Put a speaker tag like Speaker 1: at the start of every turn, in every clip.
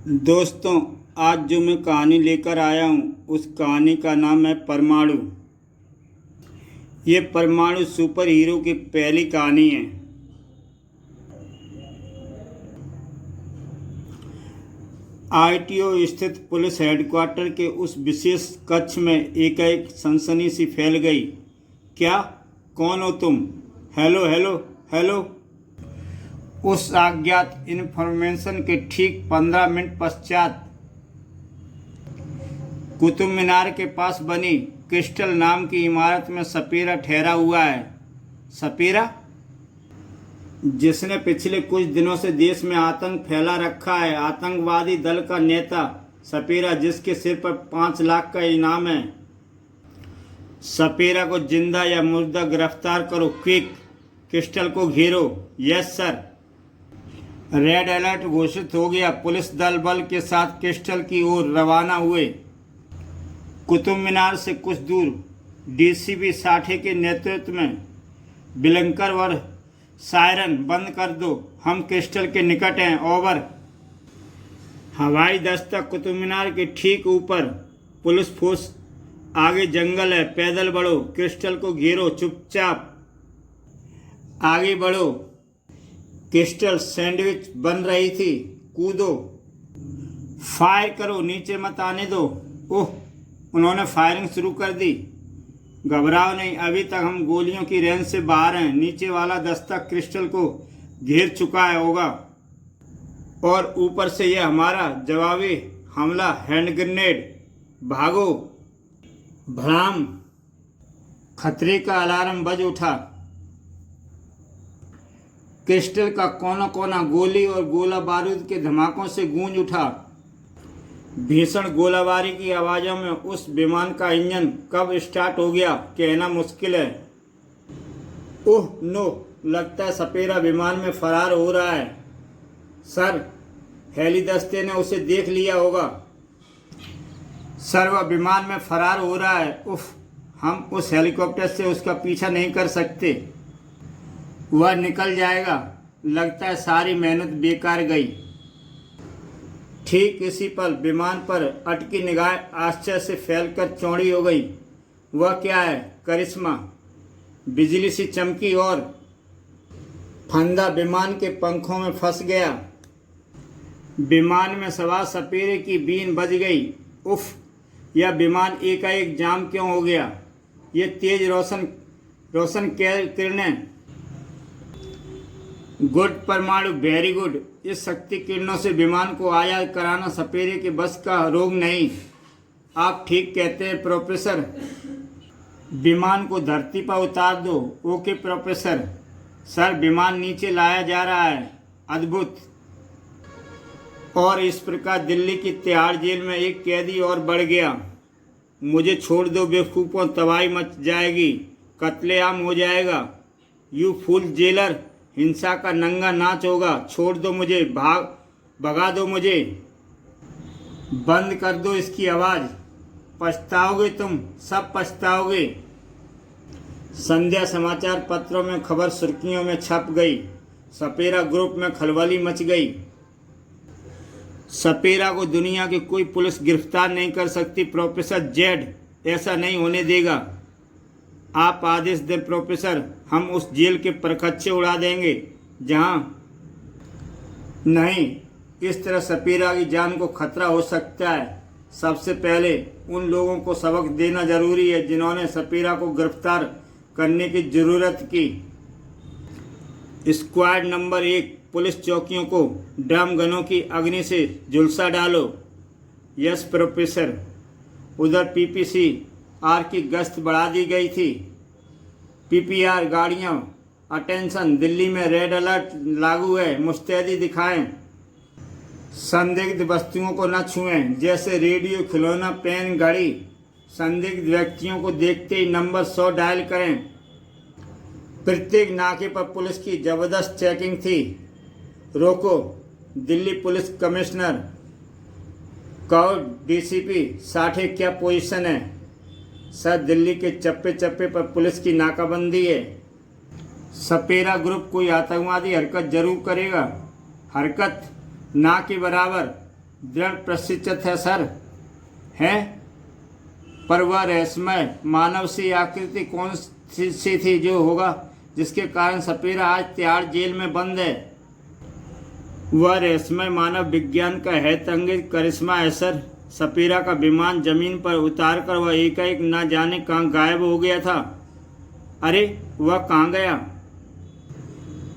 Speaker 1: दोस्तों, आज जो मैं कहानी लेकर आया हूँ उस कहानी का नाम है परमाणु। ये परमाणु सुपर हीरो की पहली कहानी है। आईटीओ स्थित पुलिस हेडक्वार्टर के उस विशेष कक्ष में एकाएक सनसनी सी फैल गई। क्या? कौन हो तुम? Hello hello hello. उस अज्ञात इन्फॉर्मेशन के ठीक 15 मिनट पश्चात कुतुब मीनार के पास बनी क्रिस्टल नाम की इमारत में सपेरा ठहरा हुआ है। सपेरा, जिसने पिछले कुछ दिनों से देश में आतंक फैला रखा है, आतंकवादी दल का नेता सपेरा, जिसके सिर पर 5 लाख का इनाम है। सपेरा को जिंदा या मुर्दा गिरफ्तार करो, क्विक। क्रिस्टल को घेरो। Yes sir. रेड अलर्ट घोषित हो गया। पुलिस दल बल के साथ क्रिस्टल की ओर रवाना हुए। कुतुब मीनार से कुछ दूर डीसीपी साठे के नेतृत्व में बिलंकर वर सायरन बंद कर दो, हम क्रिस्टल के निकट हैं, ओवर। हवाई दस्ता कुतुब मीनार के ठीक ऊपर। पुलिस फोर्स आगे जंगल है, पैदल बढ़ो, क्रिस्टल को घेरो, चुपचाप आगे बढ़ो। क्रिस्टल सैंडविच बन रही थी। कूदो, फायर करो, नीचे मत आने दो। ओह, उन्होंने फायरिंग शुरू कर दी। घबराओ नहीं, अभी तक हम गोलियों की रेंज से बाहर हैं। नीचे वाला दस्ता क्रिस्टल को घेर चुका है होगा, और ऊपर से यह हमारा जवाबी हमला, हैंड ग्रेनेड। भागो। भड़ाम, खतरे का अलार्म बज उठा। क्रिस्टल का कोना कोना गोली और गोला बारूद के धमाकों से गूंज उठा। भीषण गोलाबारी की आवाज़ों में उस विमान का इंजन कब स्टार्ट हो गया, कहना मुश्किल है। ओह नो, लगता है सपेरा विमान में फरार हो रहा है। सर, हेली दस्ते ने उसे देख लिया होगा। सर, वह विमान में फरार हो रहा है। उफ, हम उस हेलीकॉप्टर से उसका पीछा नहीं कर सकते। वह निकल जाएगा। लगता है सारी मेहनत बेकार गई। ठीक इसी पल विमान पर अटकी निगाह आश्चर्य से फैलकर चौड़ी हो गई। वह क्या है? करिश्मा। बिजली सी चमकी और फंदा विमान के पंखों में फंस गया। विमान में सवार सपेरे की बीन बज गई। उफ, यह विमान एकाएक जाम क्यों हो गया? ये तेज रोशन किरणें। गुड परमाणु, वेरी गुड। इस शक्ति किरणों से विमान को आयात कराना सपेरे के बस का रोग नहीं। आप ठीक कहते हैं प्रोफेसर। विमान को धरती पर उतार दो। Okay professor. सर, विमान नीचे लाया जा रहा है। अद्भुत। और इस प्रकार दिल्ली की तिहाड़ जेल में एक कैदी और बढ़ गया। मुझे छोड़ दो बेवकूफ़ों, तबाही मच जाएगी, कत्लेआम हो जाएगा। यू फूल जेलर, हिंसा का नंगा नाच होगा। छोड़ दो मुझे, भगा दो मुझे। बंद कर दो इसकी आवाज़। पछताओगे तुम, सब पछताओगे। संध्या समाचार पत्रों में खबर सुर्खियों में छप गई। सपेरा ग्रुप में खलबली मच गई। सपेरा को दुनिया की कोई पुलिस गिरफ्तार नहीं कर सकती प्रोफेसर जेड। ऐसा नहीं होने देगा। आप आदेश दें प्रोफेसर, हम उस जेल के परखच्चे उड़ा देंगे जहां नहीं, इस तरह सपेरा की जान को खतरा हो सकता है। सबसे पहले उन लोगों को सबक देना जरूरी है जिन्होंने सपेरा को गिरफ्तार करने की जरूरत की। स्क्वाड नंबर 1, पुलिस चौकियों को ड्रम गनों की अग्नि से झुलसा डालो। Yes professor. उधर पीपीसी आर की गश्त बढ़ा दी गई थी। पीपीआर गाड़ियां, अटेंशन, दिल्ली में रेड अलर्ट लागू है, मुस्तैदी दिखाएं। संदिग्ध वस्तुओं को न छुएं, जैसे रेडियो, खिलौना, पेन, घड़ी। संदिग्ध व्यक्तियों को देखते ही नंबर 100 डायल करें। प्रत्येक नाके पर पुलिस की जबरदस्त चेकिंग थी। रोको। दिल्ली पुलिस कमिश्नर कहो, डीसीपी साठे क्या पोजीशन है? सर, दिल्ली के चप्पे चप्पे पर पुलिस की नाकाबंदी है। सपेरा ग्रुप कोई आतंकवादी हरकत जरूर करेगा। हरकत ना के बराबर। दृढ़ प्रशिक्षित है सर। हैं? पर वह रहस्यमय मानव सी आकृति कौन सी थी जो होगा जिसके कारण सपेरा आज तिहाड़ जेल में बंद है? वह रहस्यमय मानव विज्ञान का हैतअंगित करिश्मा है सर। सपेरा का विमान जमीन पर उतारकर वह एकाएक ना जाने कहाँ गायब हो गया था। अरे वह कहाँ गया?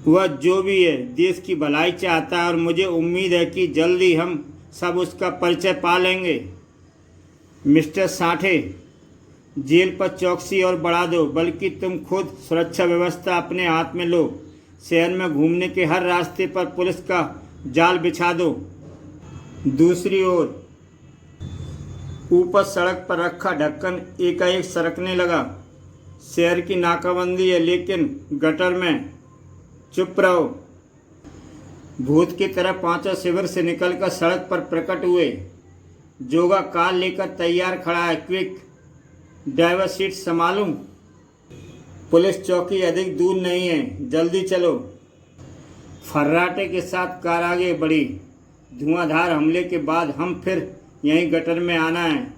Speaker 1: वह जो भी है देश की भलाई चाहता है और मुझे उम्मीद है कि जल्दी हम सब उसका परिचय पा लेंगे। मिस्टर साठे, जेल पर चौकसी और बढ़ा दो, बल्कि तुम खुद सुरक्षा व्यवस्था अपने हाथ में लो। शहर में घूमने के हर रास्ते पर पुलिस का जाल बिछा दो। दूसरी ओर ऊपर सड़क पर रखा ढक्कन एकाएक सरकने लगा। शहर की नाकाबंदी है, लेकिन गटर में चुप रहो। भूत की तरह पांचों शिविर से निकलकर सड़क पर प्रकट हुए। जोगा कार लेकर तैयार खड़ा है। क्विक, ड्राइवर सीट संभालूं? पुलिस चौकी अधिक दूर नहीं है, जल्दी चलो। फर्राटे के साथ कार आगे बढ़ी। धुआंधार हमले के बाद हम फिर यहीं गटर में आना है।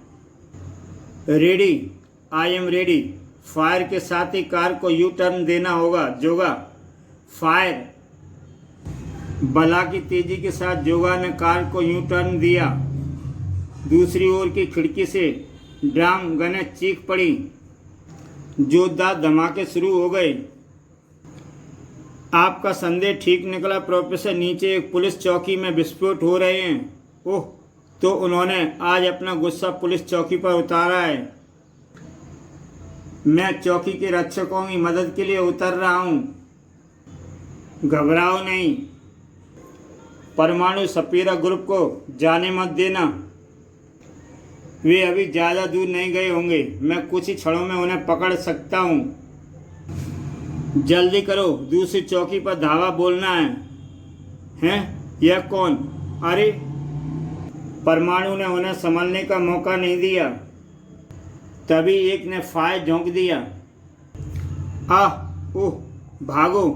Speaker 1: Ready? I am ready. Fire के साथ ही कार को यू टर्न देना होगा। जोगा, फायर। बला की तेजी के साथ जोगा ने कार को यू टर्न दिया। दूसरी ओर की खिड़की से ड्राम गने चीख पड़ी। जोरदार धमाके शुरू हो गए। आपका संदेह ठीक निकला प्रोफेसर। नीचे एक पुलिस चौकी में विस्फोट हो रहे हैं। ओह, तो उन्होंने आज अपना गुस्सा पुलिस चौकी पर उतारा है। मैं चौकी के रक्षकों की मदद के लिए उतर रहा हूँ। घबराओ नहीं। परमाणु सपेरा ग्रुप को जाने मत देना। वे अभी ज़्यादा दूर नहीं गए होंगे। मैं कुछ ही क्षणों में उन्हें पकड़ सकता हूँ। जल्दी करो, दूसरी चौकी पर धावा बोलना है। हैं? यह कौन? अरे! परमाणु ने उन्हें संभलने का मौका नहीं दिया। तभी एक ने फायर झोंक दिया। ओह, भागो।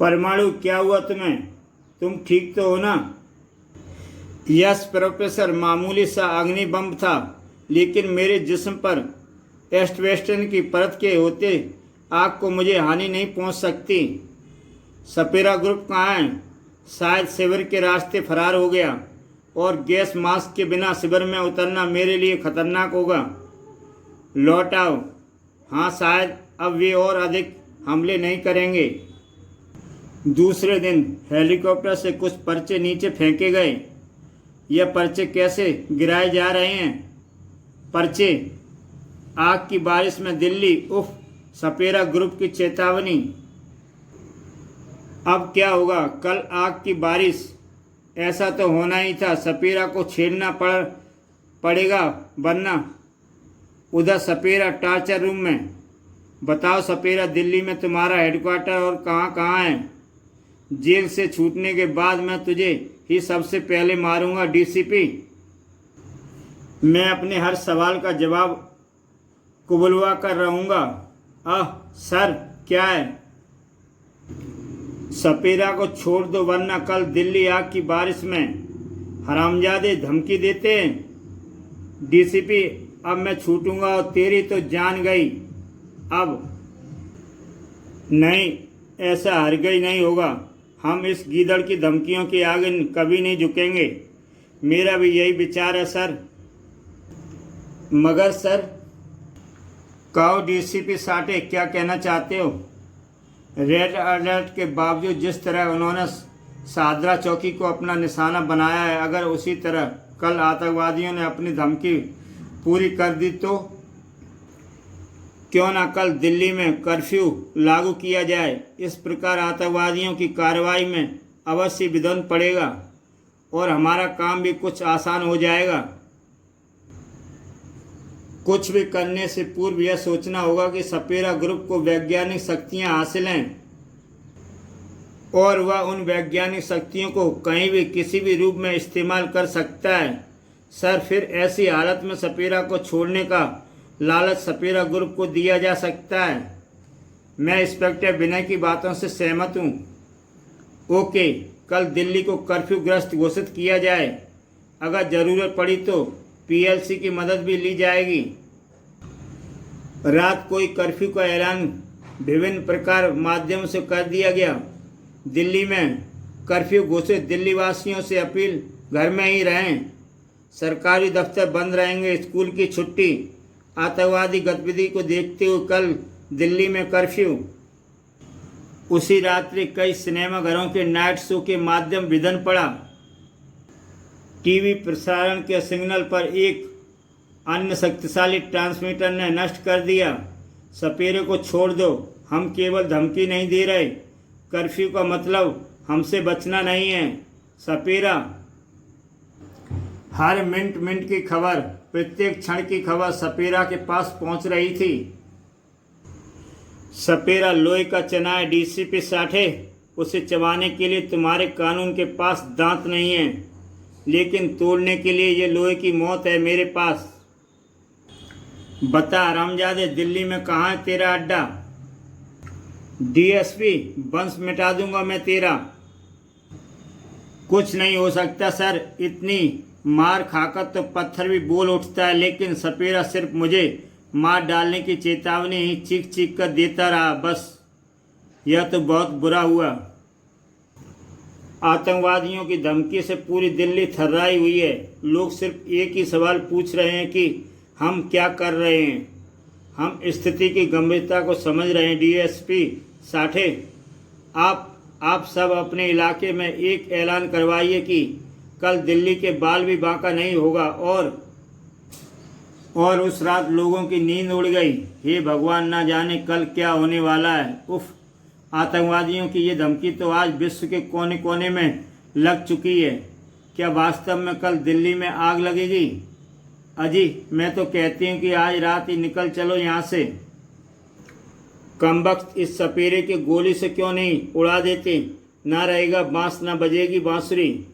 Speaker 1: परमाणु, क्या हुआ तुम्हें? तुम ठीक तो हो ना? यस प्रोफेसर, मामूली सा अग्नि बम था, लेकिन मेरे जिस्म पर एस्बेस्टस की परत के होते आग को मुझे हानि नहीं पहुंच सकती। सपेरा ग्रुप कहाँ है? शायद शिविर के रास्ते फरार हो गया, और गैस मास्क के बिना शिविर में उतरना मेरे लिए खतरनाक होगा। लौट आओ। हाँ, शायद अब वे और अधिक हमले नहीं करेंगे। दूसरे दिन हेलीकॉप्टर से कुछ पर्चे नीचे फेंके गए। यह पर्चे कैसे गिराए जा रहे हैं? पर्चे, आग की बारिश में दिल्ली। उफ, सपेरा ग्रुप की चेतावनी। अब क्या होगा? कल आग की बारिश, ऐसा तो होना ही था। सपेरा को छेड़ना पड़ेगा, वरना उधर सपेरा टार्चर रूम में। बताओ सपेरा, दिल्ली में तुम्हारा हेडक्वार्टर और कहाँ कहाँ है? जेल से छूटने के बाद मैं तुझे ही सबसे पहले मारूंगा डीसीपी। मैं अपने हर सवाल का जवाब कुबलवा कर रहूंगा। सर, क्या है? सपेरा को छोड़ दो, वरना कल दिल्ली आग की बारिश में हरामजादे धमकी देते हैं। डीसीपी, अब मैं छूटूंगा और तेरी तो जान गई। अब नहीं, ऐसा हरगिज़ नहीं होगा। हम इस गीदड़ की धमकियों के आगे कभी नहीं झुकेंगे। मेरा भी यही विचार है सर। मगर सर, कहो डीसीपी साठे, क्या कहना चाहते हो? रेड अलर्ट के बावजूद जिस तरह उन्होंने सादरा चौकी को अपना निशाना बनाया है, अगर उसी तरह कल आतंकवादियों ने अपनी धमकी पूरी कर दी तो क्यों ना कल दिल्ली में कर्फ्यू लागू किया जाए। इस प्रकार आतंकवादियों की कार्रवाई में अवश्य विघ्न पड़ेगा और हमारा काम भी कुछ आसान हो जाएगा। कुछ भी करने से पूर्व यह सोचना होगा कि सपेरा ग्रुप को वैज्ञानिक शक्तियां हासिल हैं और वह उन वैज्ञानिक शक्तियों को कहीं भी किसी भी रूप में इस्तेमाल कर सकता है। सर, फिर ऐसी हालत में सपेरा को छोड़ने का लालच सपेरा ग्रुप को दिया जा सकता है। मैं इंस्पेक्टर विनय की बातों से सहमत हूँ। ओके, कल दिल्ली को कर्फ्यू ग्रस्त घोषित किया जाए। अगर ज़रूरत पड़ी तो पीएलसी की मदद भी ली जाएगी। रात को ही कर्फ्यू का ऐलान विभिन्न प्रकार माध्यमों से कर दिया गया। दिल्ली में कर्फ्यू घोषित, दिल्ली वासियों से अपील घर में ही रहें। सरकारी दफ्तर बंद रहेंगे, स्कूल की छुट्टी। आतंकवादी गतिविधि को देखते हुए कल दिल्ली में कर्फ्यू। उसी रात्रि कई सिनेमाघरों के नाइट शो के माध्यम विघ्न पड़ा। टीवी प्रसारण के सिग्नल पर एक अन्य शक्तिशाली ट्रांसमीटर ने नष्ट कर दिया। सपेरे को छोड़ दो, हम केवल धमकी नहीं दे रहे। कर्फ्यू का मतलब हमसे बचना नहीं है। सपेरा। हर मिनट मिनट की खबर, प्रत्येक क्षण की खबर सपेरा के पास पहुंच रही थी। सपेरा लोहे का चना है डीसीपी साठे, उसे चबाने के लिए तुम्हारे कानून के पास दांत नहीं है, लेकिन तोड़ने के लिए ये लोहे की मौत है मेरे पास। बता हरामजादे, दिल्ली में कहाँ है तेरा अड्डा? डीएसपी, वंश मिटा दूंगा मैं तेरा। कुछ नहीं हो सकता सर, इतनी मार खाकर तो पत्थर भी बोल उठता है, लेकिन सपेरा सिर्फ मुझे मार डालने की चेतावनी ही चीख चीख कर देता रहा बस। यह तो बहुत बुरा हुआ। आतंकवादियों की धमकी से पूरी दिल्ली थर्राई हुई है। लोग सिर्फ एक ही सवाल पूछ रहे हैं कि हम क्या कर रहे हैं। हम स्थिति की गंभीरता को समझ रहे हैं। डीएसपी साठे, आप सब अपने इलाके में एक ऐलान करवाइए कि कल दिल्ली के बाल भी बांका नहीं होगा। और उस रात लोगों की नींद उड़ गई। हे भगवान, ना जाने कल क्या होने वाला है। उफ, आतंकवादियों की ये धमकी तो आज विश्व के कोने कोने में लग चुकी है। क्या वास्तव में कल दिल्ली में आग लगेगी? अजी, मैं तो कहती हूँ कि आज रात ही निकल चलो यहाँ से। कमबख्त, इस सपेरे की गोली से क्यों नहीं उड़ा देते? ना रहेगा बांस, ना बजेगी बांसुरी।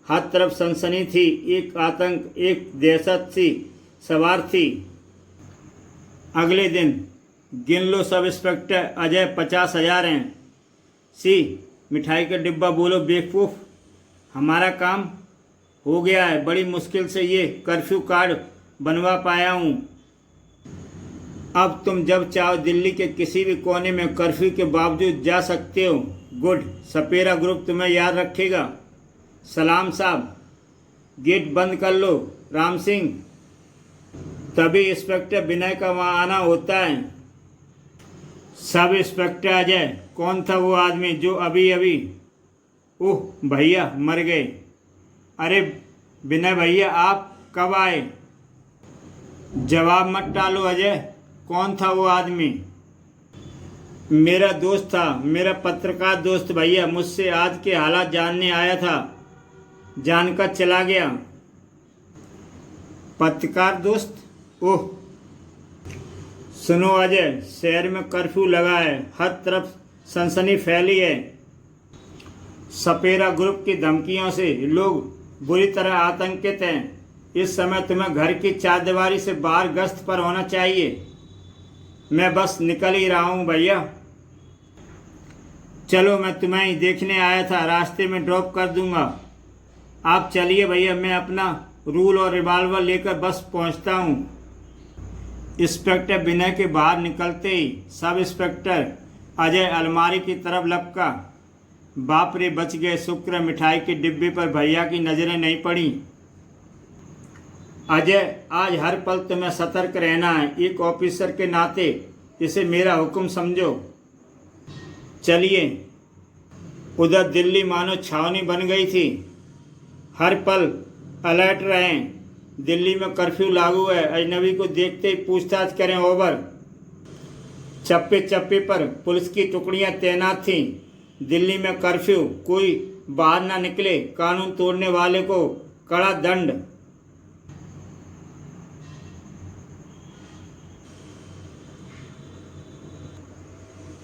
Speaker 1: हर तरफ सनसनी थी, एक आतंक, एक दहशत सी सवार थी। अगले दिन गिन लो सब इंस्पेक्टर अजय 50,000 हैं। सी मिठाई का डिब्बा बोलो बेवकूफ़, हमारा काम हो गया है। बड़ी मुश्किल से ये कर्फ्यू कार्ड बनवा पाया हूँ। अब तुम जब चाहो दिल्ली के किसी भी कोने में कर्फ्यू के बावजूद जा सकते हो। गुड, सपेरा ग्रुप तुम्हें याद रखेगा। सलाम साहब, गेट बंद कर लो। राम सिंह, तभी इंस्पेक्टर विनय का वहाँ आना होता है। सब इंस्पेक्टर अजय, कौन था वो आदमी जो अभी अभी? ओह भैया, मर गए। अरे विनय भैया, आप कब आए? जवाब मत टालो अजय, कौन था वो आदमी? मेरा दोस्त था, मेरा पत्रकार दोस्त भैया। मुझसे आज के हालात जानने आया था, जानकर चला गया। पत्रकार दोस्त? ओह, सुनो अजय, शहर में कर्फ्यू लगा है, हर तरफ सनसनी फैली है। सपेरा ग्रुप की धमकियों से लोग बुरी तरह आतंकित हैं। इस समय तुम्हें घर की चारदीवारी से बाहर गश्त पर होना चाहिए। मैं बस निकल ही रहा हूँ भैया। चलो, मैं तुम्हें ही देखने आया था, रास्ते में ड्रॉप कर दूंगा। आप चलिए भैया, मैं अपना रूल और रिवॉल्वर लेकर बस पहुंचता हूं। इंस्पेक्टर विनय के बाहर निकलते ही सब इंस्पेक्टर अजय अलमारी की तरफ लपका। बाप रे, बच गए। शुक्र मिठाई के डिब्बे पर भैया की नजरें नहीं पड़ी। अजय, आज हर पल तुम्हें सतर्क रहना है। एक ऑफिसर के नाते इसे मेरा हुक्म समझो। चलिए। उधर दिल्ली मानो छावनी बन गई थी। हर पल अलर्ट रहें। दिल्ली में कर्फ्यू लागू है। अजनबी को देखते ही पूछताछ करें। ओवर। चप्पे चप्पे पर पुलिस की टुकड़ियां तैनात थीं। दिल्ली में कर्फ्यू, कोई बाहर ना निकले। कानून तोड़ने वाले को कड़ा दंड।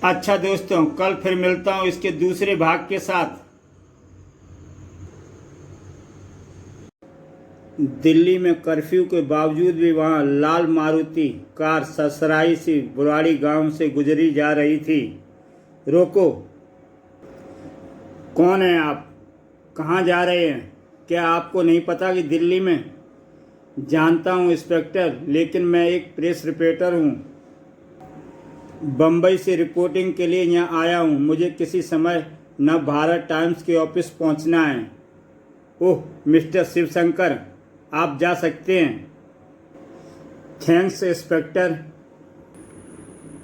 Speaker 1: अच्छा दोस्तों, कल फिर मिलता हूँ इसके दूसरे भाग के साथ। दिल्ली में कर्फ्यू के बावजूद भी वहाँ लाल मारुति कार ससराई सी बुराड़ी गांव से गुजरी जा रही थी। रोको, कौन है आप? कहाँ जा रहे हैं? क्या आपको नहीं पता कि दिल्ली में? जानता हूँ इंस्पेक्टर, लेकिन मैं एक प्रेस रिपोर्टर हूँ। बम्बई से रिपोर्टिंग के लिए यहाँ आया हूँ। मुझे किसी समय न भारत टाइम्स के ऑफिस पहुँचना है। ओह मिस्टर शिवशंकर, आप जा सकते हैं। Thanks inspector.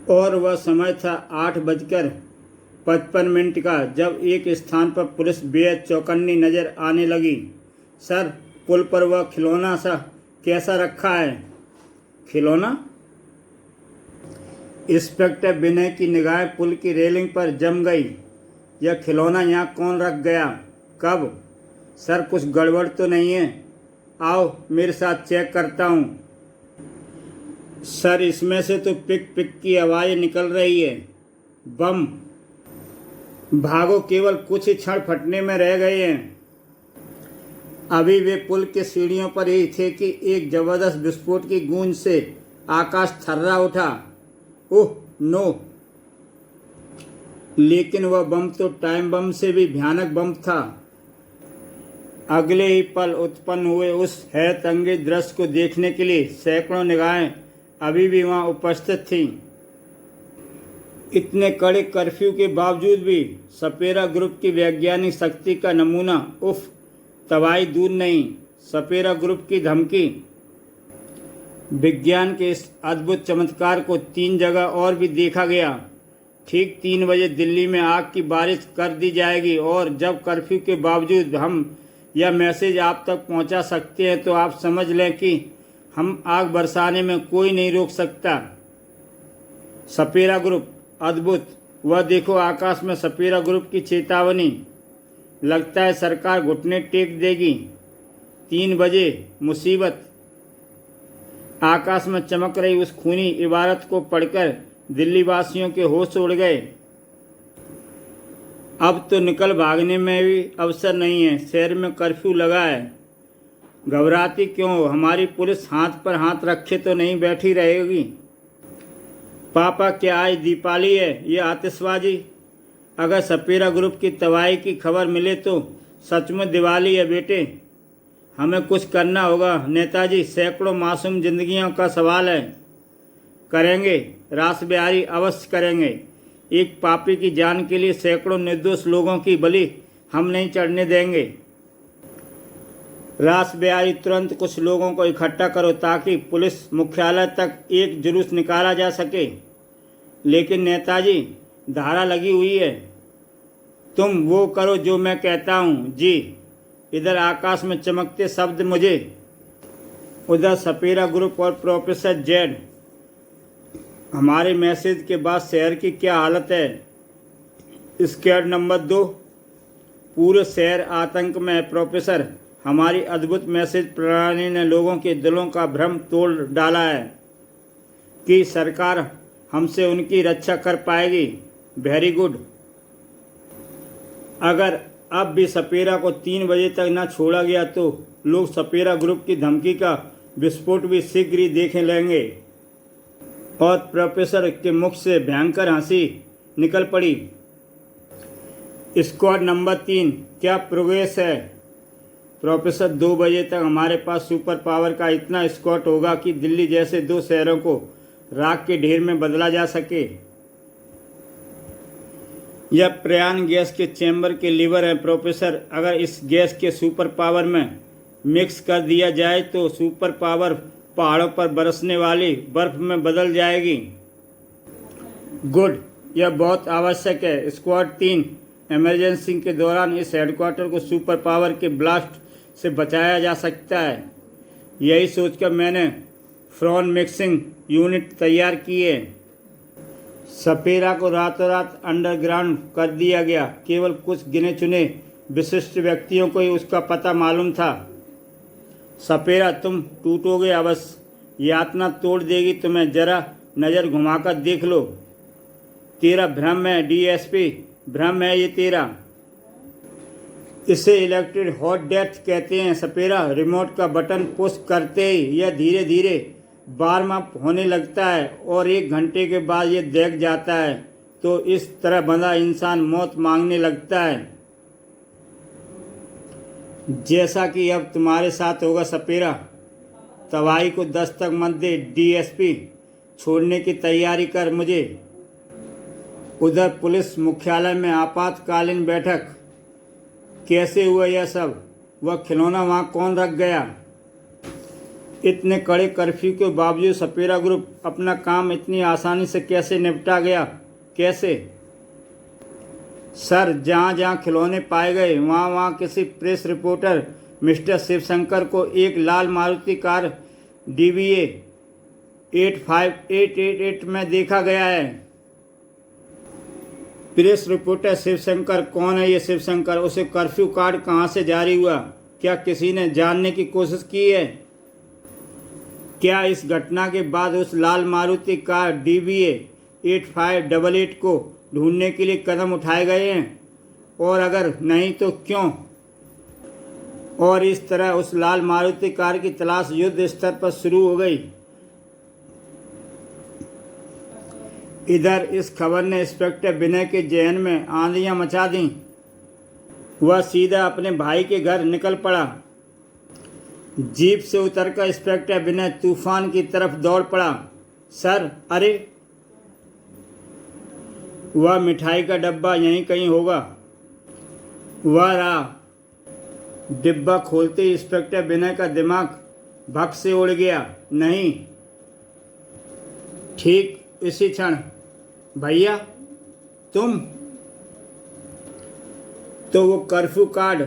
Speaker 1: और वह समय था 8:55 का जब एक स्थान पर पुलिस बेहद चौकन्नी नजर आने लगी। सर, पुल पर वह खिलौना सा कैसा रखा है? खिलौना? इंस्पेक्टर विनय की निगाहें पुल की रेलिंग पर जम गई। यह खिलौना यहाँ कौन रख गया? कब? सर, कुछ गड़बड़ तो नहीं है? आओ मेरे साथ चेक करता हूँ। सर, इसमें से तो पिक पिक की आवाज़ निकल रही है। बम! भागो, केवल कुछ ही क्षण फटने में रह गए हैं। अभी वे पुल के सीढ़ियों पर ही थे कि एक जबरदस्त विस्फोट की गूंज से आकाश थर्रा उठा। Oh no! लेकिन वह बम तो टाइम बम से भी भयानक बम था। अगले ही पल उत्पन्न हुए उस हैरतअंगेज दृश्य को देखने के लिए सैकड़ों निगाहें अभी भी वहां उपस्थित थीं। इतने कड़े कर्फ्यू के बावजूद भी सपेरा ग्रुप की वैज्ञानिक शक्ति का नमूना, उफ, तबाही दूर नहीं, सपेरा ग्रुप की धमकी। विज्ञान के इस अद्भुत चमत्कार को 3 जगह और भी देखा गया। ठीक 3 बजे दिल्ली में आग की बारिश कर दी जाएगी और जब कर्फ्यू के बावजूद हम यह मैसेज आप तक पहुंचा सकते हैं तो आप समझ लें कि हम आग बरसाने में कोई नहीं रोक सकता। सपेरा ग्रुप अद्भुत! वह देखो, आकाश में सपेरा ग्रुप की चेतावनी। लगता है सरकार घुटने टेक देगी। 3 बजे मुसीबत। आकाश में चमक रही उस खूनी इबारत को पढ़कर दिल्ली वासियों के होश उड़ गए। अब तो निकल भागने में भी अवसर नहीं है। शहर में कर्फ्यू लगा है। घबराती क्यों हो? हमारी पुलिस हाथ पर हाथ रखे तो नहीं बैठी रहेगी। पापा, क्या आज दीपावली है? ये आतिशबाजी! अगर सपेरा ग्रुप की तबाही की खबर मिले तो सचमुच दिवाली है बेटे। हमें कुछ करना होगा नेताजी, सैकड़ों मासूम जिंदगियों का सवाल है। करेंगे रास बिहारी, अवश्य करेंगे। एक पापी की जान के लिए सैकड़ों निर्दोष लोगों की बलि हम नहीं चढ़ने देंगे। रास बिहारी, तुरंत कुछ लोगों को इकट्ठा करो ताकि पुलिस मुख्यालय तक एक जुलूस निकाला जा सके। लेकिन नेताजी, धारा लगी हुई है। तुम वो करो जो मैं कहता हूँ। जी। इधर आकाश में चमकते शब्द मुझे, उधर सपेरा ग्रुप और प्रोफेसर जेड। हमारे मैसेज के बाद शहर की क्या हालत है? स्क्वाड नंबर 2, पूरे शहर आतंक में है प्रोफेसर। हमारी अद्भुत मैसेज प्रणाली ने लोगों के दिलों का भ्रम तोड़ डाला है कि सरकार हमसे उनकी रक्षा कर पाएगी। Very good. अगर अब भी सपेरा को 3 बजे तक न छोड़ा गया तो लोग सपेरा ग्रुप की धमकी का विस्फोट भी शीघ्र ही देख लेंगे। और प्रोफेसर के मुख से भयंकर हंसी निकल पड़ी। स्क्वाड नंबर 3, क्या प्रोग्रेस है? प्रोफेसर, 2 बजे तक हमारे पास सुपर पावर का इतना स्क्वाड होगा कि दिल्ली जैसे 2 शहरों को राख के ढेर में बदला जा सके। यह प्रयाण गैस के चैम्बर के लीवर है प्रोफेसर। अगर इस गैस के सुपर पावर में मिक्स कर दिया जाए तो सुपर पावर पहाड़ों पर बरसने वाली बर्फ में बदल जाएगी। गुड, यह बहुत आवश्यक है। स्क्वाड 3, इमरजेंसी के दौरान इस हेडक्वार्टर को सुपर पावर के ब्लास्ट से बचाया जा सकता है। यही सोचकर मैंने फ्रॉन मिक्सिंग यूनिट तैयार की है। सपेरा को रातों रात अंडरग्राउंड कर दिया गया। केवल कुछ गिने चुने विशिष्ट व्यक्तियों को ही उसका पता मालूम था। सपेरा, तुम टूटोगे अवश्य। यातना तोड़ देगी तुम्हें। जरा नज़र घुमाकर देख लो। तेरा भ्रम है डीएसपी, भ्रम है ये तेरा। इसे इलेक्ट्रिक हॉट डेथ कहते हैं सपेरा। रिमोट का बटन पुश करते ही यह धीरे धीरे वार्म अप होने लगता है और 1 घंटे के बाद ये देख जाता है तो इस तरह बंधा इंसान मौत मांगने लगता है। जैसा कि अब तुम्हारे साथ होगा सपेरा। तबाही को दस्तक मत दे डीएसपी, छोड़ने की तैयारी कर मुझे। उधर पुलिस मुख्यालय में आपातकालीन बैठक। कैसे हुआ यह सब? वह खिलौना वहाँ कौन रख गया? इतने कड़े कर्फ्यू के बावजूद सपेरा ग्रुप अपना काम इतनी आसानी से कैसे निपटा गया? कैसे? सर, जहाँ जहाँ खिलौने पाए गए वहाँ वहाँ किसी प्रेस रिपोर्टर मिस्टर शिवशंकर को एक लाल मारुति कार DBA 85888 में देखा गया है। प्रेस रिपोर्टर शिवशंकर कौन है? ये शिवशंकर? उसे कर्फ्यू कार्ड कहाँ से जारी हुआ? क्या किसी ने जानने की कोशिश की है? क्या इस घटना के बाद उस लाल मारुति कार DBA 8588 को ढूंढने के लिए कदम उठाए गए हैं? और अगर नहीं तो क्यों? और इस तरह उस लाल मारुति कार की तलाश युद्ध स्तर पर शुरू हो गई। इधर इस खबर ने इंस्पेक्टर विनय के जहन में आंधियां मचा दी। वह सीधा अपने भाई के घर निकल पड़ा। जीप से उतरकर इंस्पेक्टर विनय तूफान की तरफ दौड़ पड़ा। सर, अरे! वह मिठाई का डब्बा यहीं कहीं होगा। वह रहा। डिब्बा खोलते ही इंस्पेक्टर विनय का दिमाग भग से उड़ गया। नहीं, ठीक इसी क्षण, भैया तुम! तो वो कर्फ्यू कार्ड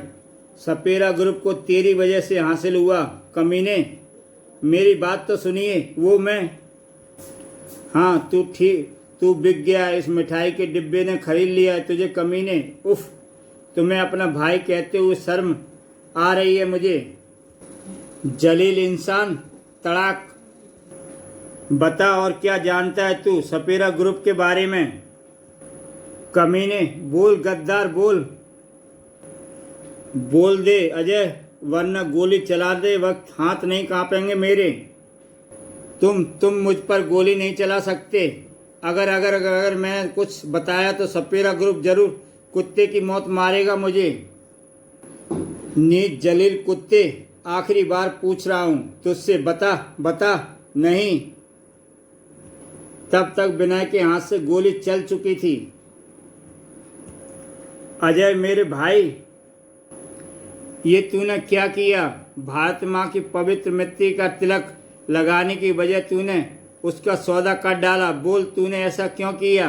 Speaker 1: सपेरा ग्रुप को तेरी वजह से हासिल हुआ, कमीने। मेरी बात तो सुनिए। वो मैं। हाँ, तू बिक गया। इस मिठाई के डिब्बे ने खरीद लिया है तुझे, कमीने। उफ, तुम्हें अपना भाई कहते हुए शर्म आ रही है मुझे। जलील इंसान, तड़ाक! बता, और क्या जानता है तू सपेरा ग्रुप के बारे में? कमीने, बोल गद्दार, बोल दे अजय, वरना गोली चला दे वक्त हाथ नहीं कांपेंगे मेरे। तुम मुझ पर गोली नहीं चला सकते। अगर मैं कुछ बताया तो सपेरा ग्रुप जरूर कुत्ते की मौत मारेगा मुझे। नीच जलील कुत्ते, आखिरी बार पूछ रहा हूं तुझसे, बता। नहीं। तब तक विनय के हाथ से गोली चल चुकी थी। अजय मेरे भाई, ये तूने क्या किया? भारत माँ की पवित्र मिट्टी का तिलक लगाने की बजाय तूने उसका सौदा कर डाला। बोल, तूने ऐसा क्यों किया?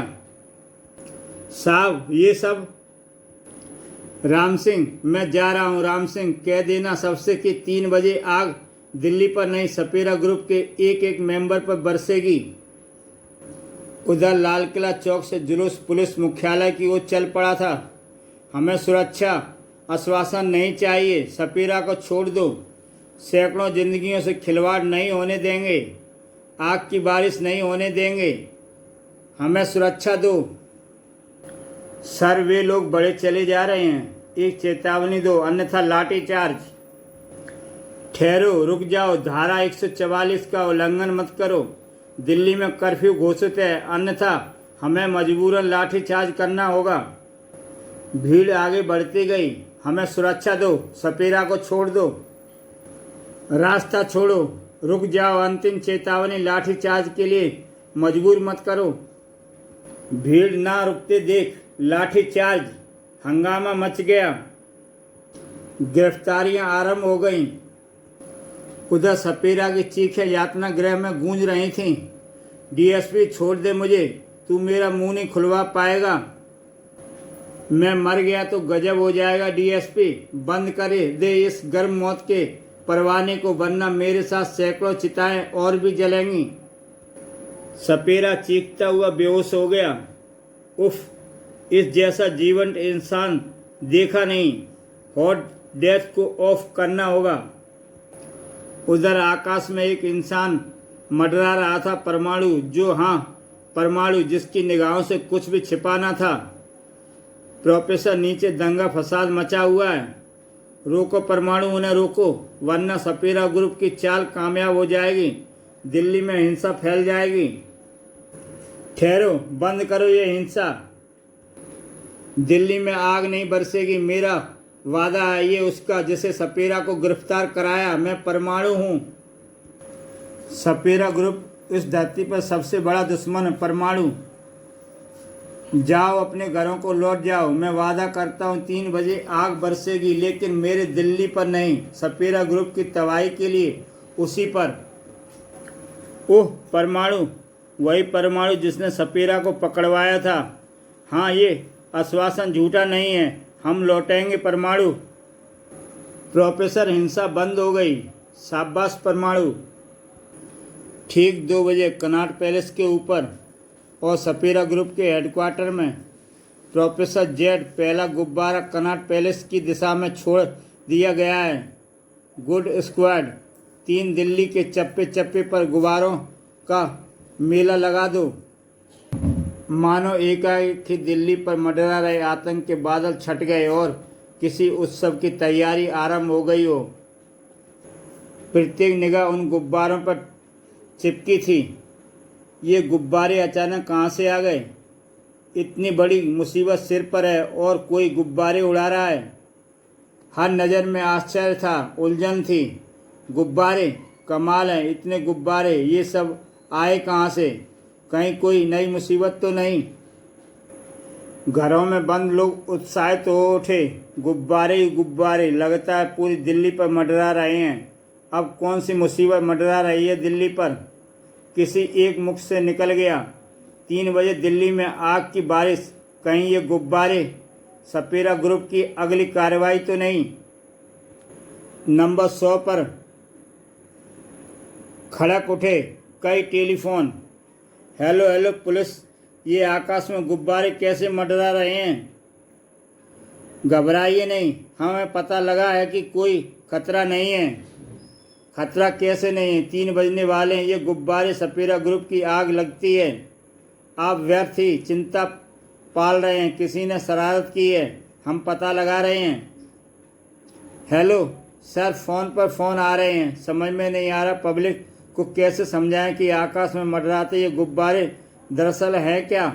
Speaker 1: साहब, ये सब। राम सिंह, मैं जा रहा हूँ। राम सिंह, कह देना सबसे कि 3 बजे आग दिल्ली पर नहीं, सपेरा ग्रुप के एक एक मेंबर पर बरसेगी। उधर लाल किला चौक से जुलूस पुलिस मुख्यालय की ओर चल पड़ा था। हमें सुरक्षा आश्वासन नहीं चाहिए। सपेरा को छोड़ दो। सैकड़ों जिंदगियों से खिलवाड़ नहीं होने देंगे। आग की बारिश नहीं होने देंगे। हमें सुरक्षा दो। सर, वे लोग बड़े चले जा रहे हैं। एक चेतावनी दो, अन्यथा लाठी चार्ज। ठहरो, रुक जाओ। धारा 144 का उल्लंघन मत करो। दिल्ली में कर्फ्यू घोषित है, अन्यथा हमें मजबूरन लाठी चार्ज करना होगा। भीड़ आगे बढ़ती गई। हमें सुरक्षा दो। सपेरा को छोड़ दो। रास्ता छोड़ो, रुक जाओ। अंतिम चेतावनी, लाठी चार्ज के लिए मजबूर मत करो। भीड़ ना रुकते देख लाठी चार्ज। हंगामा मच गया। गिरफ्तारियां आरंभ हो गईं। उधर सपेरा की चीखें यातना गृह में गूंज रही थीं। डीएसपी, छोड़ दे मुझे। तू मेरा मुंह नहीं खुलवा पाएगा। मैं मर गया तो गजब हो जाएगा। डीएसपी, बंद करे दे इस गर्म मौत के परवाने को, वरना मेरे साथ सैकड़ों चिताएं और भी जलेंगी। सपेरा चीखता हुआ बेहोश हो गया। उफ, इस जैसा जीवंत इंसान देखा नहीं। हॉट डेथ को ऑफ करना होगा। उधर आकाश में एक इंसान मंडरा रहा था, परमाणु। परमाणु, जिसकी निगाहों से कुछ भी छिपा ना था। प्रोफेसर, नीचे दंगा फसाद मचा हुआ है। रोको परमाणु, उन्हें रोको, वरना सपेरा ग्रुप की चाल कामयाब हो जाएगी। दिल्ली में हिंसा फैल जाएगी। ठहरो, बंद करो ये हिंसा। दिल्ली में आग नहीं बरसेगी। वादा है ये उसका जिसे सपेरा को गिरफ्तार कराया। मैं परमाणु हूँ। सपेरा ग्रुप इस धरती पर सबसे बड़ा दुश्मन है। परमाणु, जाओ अपने घरों को लौट जाओ। मैं वादा करता हूँ 3 बजे आग बरसेगी, लेकिन मेरे दिल्ली पर नहीं, सपेरा ग्रुप की तबाही के लिए उसी पर। ओह, परमाणु, वही परमाणु जिसने सपेरा को पकड़वाया था। हाँ, ये आश्वासन झूठा नहीं है। हम लौटेंगे परमाणु। प्रोफेसर, हिंसा बंद हो गई। शाबाश परमाणु। ठीक 2 बजे कनॉट पैलेस के ऊपर और सपेरा ग्रुप के हेडक्वार्टर में प्रोफेसर जेड पहला गुब्बारा कनॉट पैलेस की दिशा में छोड़ दिया गया है। गुड स्क्वाड, 3 दिल्ली के चप्पे चप्पे पर गुब्बारों का मेला लगा दो। मानो एकाएक ही दिल्ली पर मंडरा रहे आतंक के बादल छट गए और किसी उत्सव की तैयारी आरंभ हो गई हो। प्रत्येक निगाह उन गुब्बारों पर चिपकी थी। ये गुब्बारे अचानक कहाँ से आ गए? इतनी बड़ी मुसीबत सिर पर है और कोई गुब्बारे उड़ा रहा है। हर नज़र में आश्चर्य था, उलझन थी। गुब्बारे, कमाल है, इतने गुब्बारे, ये सब आए कहाँ से? कहीं कोई नई मुसीबत तो नहीं? घरों में बंद लोग उत्साहित हो उठे। गुब्बारे ही गुब्बारे, लगता है पूरी दिल्ली पर मंडरा रहे हैं। अब कौन सी मुसीबत मंडरा रही है दिल्ली पर? किसी एक मुख से निकल गया। 3 बजे दिल्ली में आग की बारिश। कहीं ये गुब्बारे सपेरा ग्रुप की अगली कार्रवाई तो नहीं? नंबर 100 पर खड़क उठे कई टेलीफोन। हेलो हेलो पुलिस, ये आकाश में गुब्बारे कैसे मंडरा रहे हैं? घबराइए नहीं, हमें पता लगा है कि कोई खतरा नहीं है। खतरा कैसे नहीं है? 3 बजने वाले हैं। ये गुब्बारे सपेरा ग्रुप की आग लगती है। आप व्यर्थ ही चिंता पाल रहे हैं। किसी ने शरारत की है। हम पता लगा रहे हैं। हेलो सर, फ़ोन पर फ़ोन आ रहे हैं। समझ में नहीं आ रहा पब्लिक को कैसे समझाएं कि आकाश में मंडराते ये गुब्बारे दरअसल है क्या।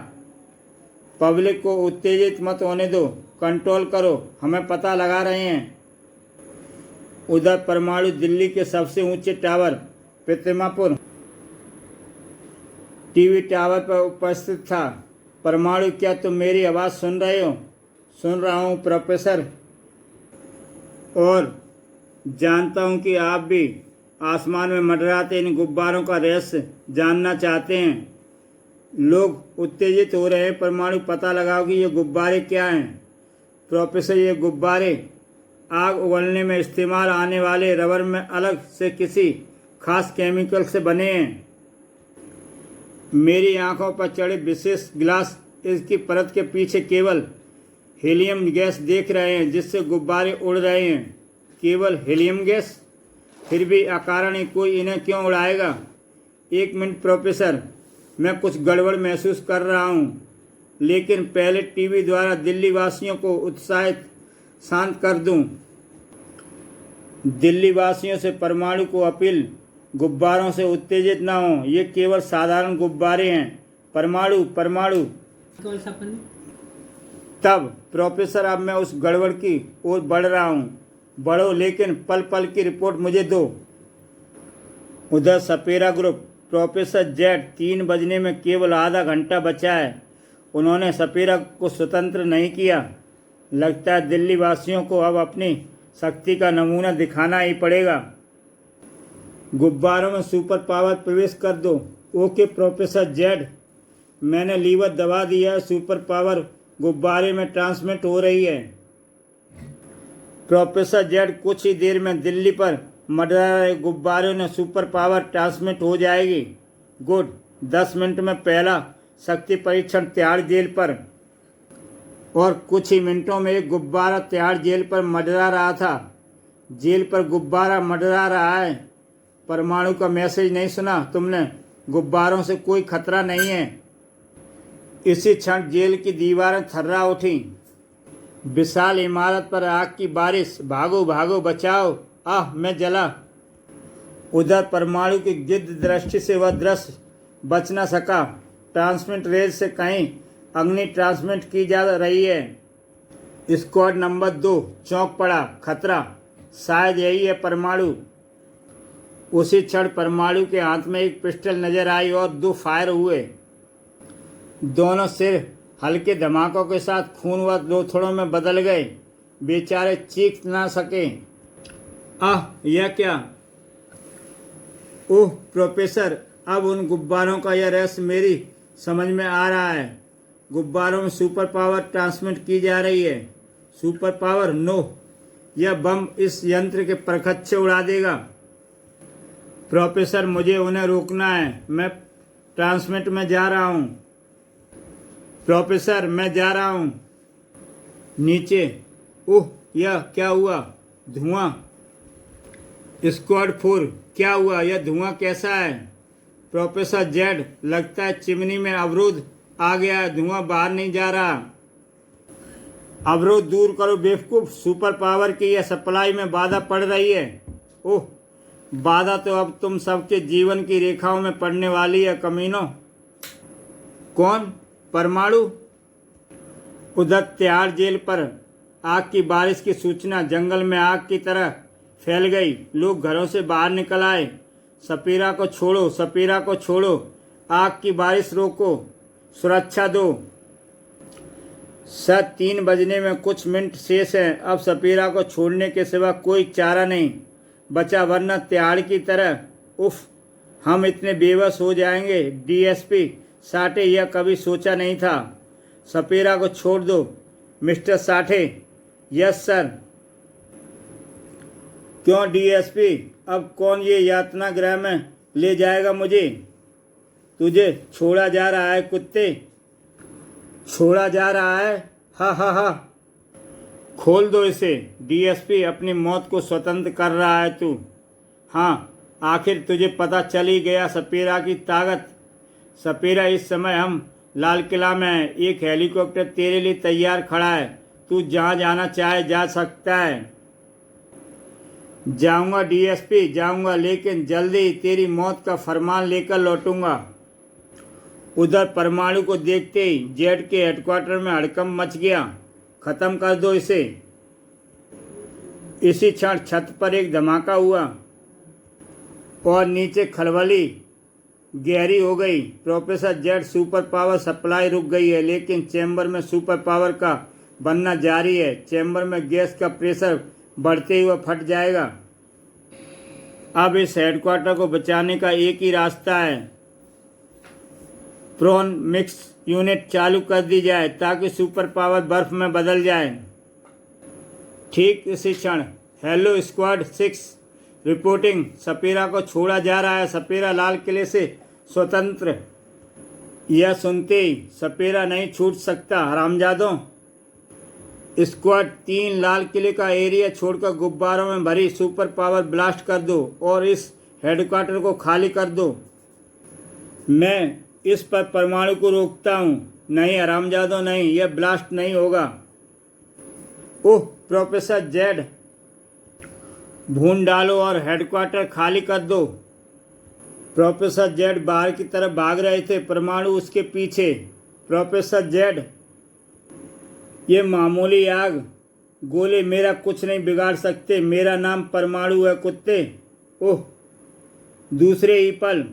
Speaker 1: पब्लिक को उत्तेजित मत होने दो, कंट्रोल करो, हमें पता लगा रहे हैं। उधर परमाणु दिल्ली के सबसे ऊंचे टावर प्रतिमापुर टीवी टावर पर उपस्थित था। परमाणु, क्या तुम मेरी आवाज़ सुन रहे हो? सुन रहा हूँ प्रोफेसर, और जानता हूँ कि आप भी आसमान में मंडराते इन गुब्बारों का रहस्य जानना चाहते हैं। लोग उत्तेजित हो रहे हैं। परमाणु, पता लगाओ कि ये गुब्बारे क्या हैं। प्रोफेसर, ये गुब्बारे आग उगलने में इस्तेमाल आने वाले रबर में अलग से किसी खास केमिकल से बने हैं। मेरी आंखों पर चढ़े विशेष ग्लास इसकी परत के पीछे केवल हीलियम गैस देख रहे हैं जिससे गुब्बारे उड़ रहे हैं। केवल हीलियम गैस? फिर भी अकारण ही कोई इन्हें क्यों उड़ाएगा? 1 मिनट प्रोफेसर, मैं कुछ गड़बड़ महसूस कर रहा हूँ, लेकिन पहले टीवी द्वारा दिल्ली वासियों को उत्साहित शांत कर दूं। दिल्ली वासियों से परमाणु को अपील, गुब्बारों से उत्तेजित ना हो। ये केवल साधारण गुब्बारे हैं। परमाणु परमाणु। तब प्रोफेसर, अब मैं उस गड़बड़ की ओर बढ़ रहा हूँ। बढ़ो, लेकिन पल पल की रिपोर्ट मुझे दो। उधर सपेरा ग्रुप प्रोफेसर जेड, 3 बजने में केवल आधा घंटा बचा है। उन्होंने सपेरा को स्वतंत्र नहीं किया। लगता है दिल्ली वासियों को अब अपनी शक्ति का नमूना दिखाना ही पड़ेगा। गुब्बारों में सुपर पावर प्रवेश कर दो। ओके प्रोफेसर जेड, मैंने लीवर दबा दिया है। सुपर पावर गुब्बारे में ट्रांसमिट हो रही है। प्रोफेसर जेड, कुछ ही देर में दिल्ली पर मंडरा रहे गुब्बारों ने सुपर पावर ट्रांसमिट हो जाएगी। गुड। 10 मिनट में पहला शक्ति परीक्षण तिहाड़ जेल पर, और कुछ ही मिनटों में एक गुब्बारा तिहाड़ जेल पर मंडरा रहा था। जेल पर गुब्बारा मंडरा रहा है। परमाणु का मैसेज नहीं सुना तुमने? गुब्बारों से कोई खतरा नहीं है। इसी क्षण जेल की दीवारें थर्रा उठी। विशाल इमारत पर आग की बारिश। भागो भागो, बचाओ, आह मैं जला। उधर परमाणु की गिद्ध दृष्टि से वह दृश्य बच न सका। ट्रांसमिट रेज से कहीं अग्नि ट्रांसमिट की जा रही है। स्क्वाड नंबर 2 चौंक पड़ा। खतरा, शायद यही है परमाणु। उसी क्षण परमाणु के हाथ में एक पिस्टल नजर आई और 2 फायर हुए। दोनों सिर हल्के धमाकों के साथ खून व लोथड़ों में बदल गए। बेचारे चीख ना सके। आह, यह क्या? ओह प्रोफेसर, अब उन गुब्बारों का यह रहस्य मेरी समझ में आ रहा है। गुब्बारों में सुपर पावर ट्रांसमिट की जा रही है। Super power? नो, यह बम इस यंत्र के परखच्चे उड़ा देगा। प्रोफेसर, मुझे उन्हें रोकना है। मैं ट्रांसमिट में जा रहा हूँ। प्रोफेसर, मैं जा रहा हूँ नीचे। ओह, यह क्या हुआ? धुआं। स्क्वाड 4, क्या हुआ? यह धुआं कैसा है? प्रोफेसर जेड, लगता है चिमनी में अवरोध आ गया है। धुआं बाहर नहीं जा रहा। अवरोध दूर करो बेवकूफ। सुपर पावर की यह सप्लाई में बाधा पड़ रही है। ओह, बाधा तो अब तुम सबके जीवन की रेखाओं में पड़ने वाली है कमीनों। कौन? परमाणु? उधर तिहाड़ जेल पर आग की बारिश की सूचना जंगल में आग की तरह फैल गई। लोग घरों से बाहर निकल आए। सपीरा को छोड़ो, सपीरा को छोड़ो। आग की बारिश रोको, सुरक्षा दो। सर, 3 बजने में कुछ मिनट शेष हैं। अब सपीरा को छोड़ने के सिवा कोई चारा नहीं बचा, वरना तिहाड़ की तरह उफ, हम इतने बेबस हो जाएंगे। डीएसपी साठे, यह कभी सोचा नहीं था। सपीरा को छोड़ दो मिस्टर साठे। Yes sir. क्यों डीएसपी? अब कौन ये यातना गृह में ले जाएगा मुझे? तुझे छोड़ा जा रहा है कुत्ते, छोड़ा जा रहा है। हा हा हा। खोल दो इसे। डीएसपी, अपनी मौत को स्वतंत्र कर रहा है तू। हाँ, आखिर तुझे पता चल ही गया सपीरा की ताकत। सपीरा, इस समय हम लाल किला में हैं। एक हेलीकॉप्टर तेरे लिए तैयार खड़ा है। तू जहाँ जाना चाहे जा सकता है। जाऊंगा डीएसपी, जाऊंगा, लेकिन जल्दी ही तेरी मौत का फरमान लेकर लौटूंगा। उधर परमाणु को देखते ही जेड के हेडक्वार्टर में हड़कंप मच गया। खत्म कर दो इसे। इसी क्षण छत पर एक धमाका हुआ और नीचे खलबली गहरी हो गई। Professor Z, super power supply रुक गई है, लेकिन चैम्बर में सुपर पावर का बनना जारी है। चैम्बर में गैस का प्रेशर बढ़ते हुए फट जाएगा। अब इस हेडक्वार्टर को बचाने का एक ही रास्ता है। प्रोन मिक्स यूनिट चालू कर दी जाए ताकि सुपर पावर बर्फ में बदल जाए। ठीक इसी क्षण हेलो स्क्वाड 6 रिपोर्टिंग। सपीरा को छोड़ा जा रहा है। सपीरा लाल किले से स्वतंत्र। यह सुनते ही सपीरा नहीं छूट सकता। हरामजादों, स्क्वाड 3 लाल किले का एरिया छोड़कर गुब्बारों में भरी सुपर पावर ब्लास्ट कर दो और इस हेडक्वार्टर को खाली कर दो। मैं इस पर परमाणु को रोकता हूँ। नहीं हरामजादों, नहीं, यह ब्लास्ट नहीं होगा। ओह प्रोफेसर जेड, भून डालो और हेडक्वार्टर खाली कर दो। प्रोफेसर जेड बाहर की तरफ भाग रहे थे, परमाणु उसके पीछे। प्रोफेसर जेड, ये मामूली आग गोले मेरा कुछ नहीं बिगाड़ सकते। मेरा नाम परमाणु है कुत्ते। ओह, दूसरे ही पल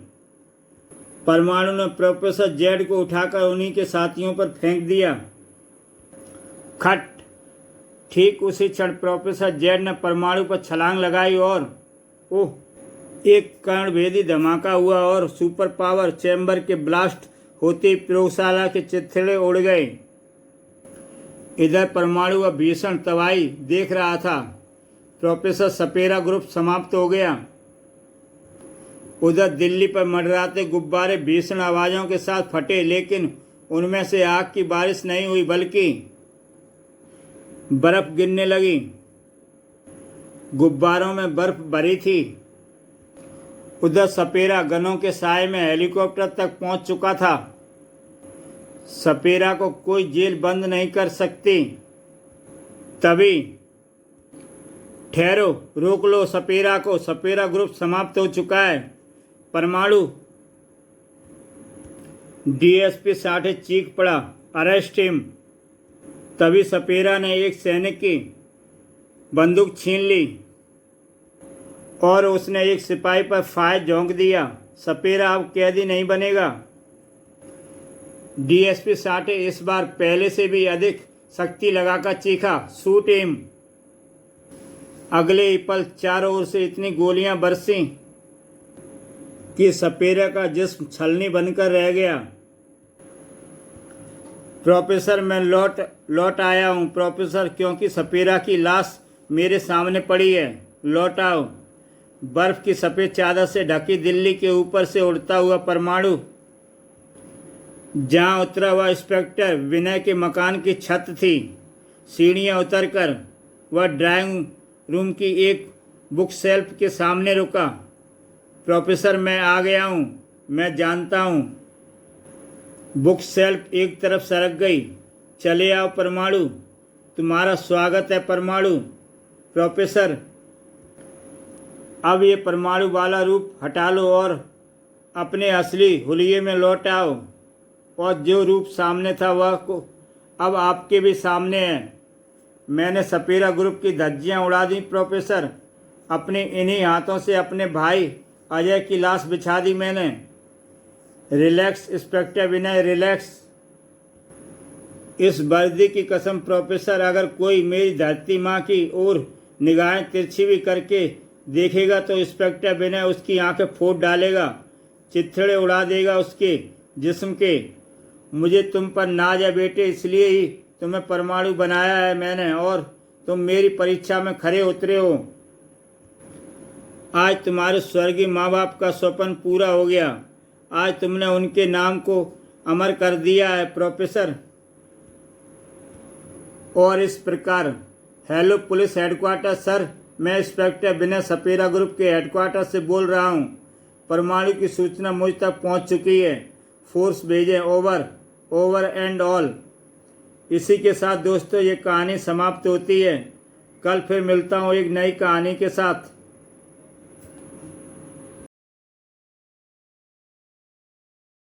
Speaker 1: परमाणु ने प्रोफेसर जेड को उठाकर उन्हीं के साथियों पर फेंक दिया। खट। ठीक उसी क्षण प्रोफेसर जेड ने परमाणु पर छलांग लगाई और ओह, एक कर्णभेदी धमाका हुआ और सुपर पावर चैम्बर के ब्लास्ट होते ही प्रयोगशाला के चिथड़े उड़ गए। इधर परमाणु व भीषण तबाही देख रहा था। प्रोफेसर सपेरा ग्रुप समाप्त हो गया। उधर दिल्ली पर मंडराते गुब्बारे भीषण आवाज़ों के साथ फटे, लेकिन उनमें से आग की बारिश नहीं हुई बल्कि बर्फ गिरने लगी। गुब्बारों में बर्फ भरी थी। उधर सपेरा गनों के साए में हेलीकॉप्टर तक पहुंच चुका था। सपेरा को कोई जेल बंद नहीं कर सकती। तभी ठहरो, रोक लो सपेरा को। सपेरा ग्रुप समाप्त हो चुका है। परमाणु। डीएसपी साठे चीख पड़ा, अरेस्ट हिम। तभी सपेरा ने एक सैनिक की बंदूक छीन ली और उसने एक सिपाही पर फायर झोंक दिया। सपेरा अब कैदी नहीं बनेगा। डीएसपी साठे इस बार पहले से भी अधिक शक्ति लगाकर चीखा, शूट हिम। अगले ही पल चारों ओर से इतनी गोलियां बरसी कि सपेरा का जिस्म छलनी बनकर रह गया। प्रोफेसर, मैं लौट आया हूँ प्रोफेसर, क्योंकि सपेरा की लाश मेरे सामने पड़ी है। लौट आओ। बर्फ की सफ़ेद चादर से ढकी दिल्ली के ऊपर से उड़ता हुआ परमाणु जहाँ उतरा हुआ इंस्पेक्टर विनय के मकान की छत थी। सीढ़ियाँ उतरकर वह ड्राइंग रूम की एक बुक शेल्फ के सामने रुका। प्रोफेसर, मैं आ गया हूँ, मैं जानता हूँ। बुक शेल्फ एक तरफ सरक गई। चले आओ परमाणु, तुम्हारा स्वागत है परमाणु। प्रोफेसर, अब ये परमाणु वाला रूप हटा लो और अपने असली हुलिये में लौट आओ। और जो रूप सामने था वह को अब आपके भी सामने है। मैंने सपेरा ग्रुप की धज्जियां उड़ा दी प्रोफेसर। अपने इन्हीं हाथों से अपने भाई अजय की लाश बिछा दी मैंने। रिलैक्स इंस्पेक्टर विनय, रिलैक्स। इस वर्दी की कसम प्रोफेसर, अगर कोई मेरी धरती माँ की ओर निगाहें तिरछी भी करके देखेगा तो इंस्पेक्टर विनय उसकी आंखें फोड़ डालेगा, चिथड़े उड़ा देगा उसके जिस्म के। मुझे तुम पर नाज है बेटे, इसलिए ही तुम्हें परमाणु बनाया है मैंने और तुम मेरी परीक्षा में खरे उतरे हो। आज तुम्हारे स्वर्गीय माँ बाप का स्वप्न पूरा हो गया। आज तुमने उनके नाम को अमर कर दिया है प्रोफेसर। और इस प्रकार, हेलो पुलिस हेडक्वार्टर सर, मैं इंस्पेक्टर विनय सपेरा ग्रुप के हेडक्वार्टर से बोल रहा हूँ। परमाणु की सूचना मुझ तक पहुँच चुकी है। फोर्स भेजें, ओवर एंड ऑल। इसी के साथ दोस्तों ये कहानी समाप्त होती है। कल फिर मिलता हूँ एक नई कहानी के साथ।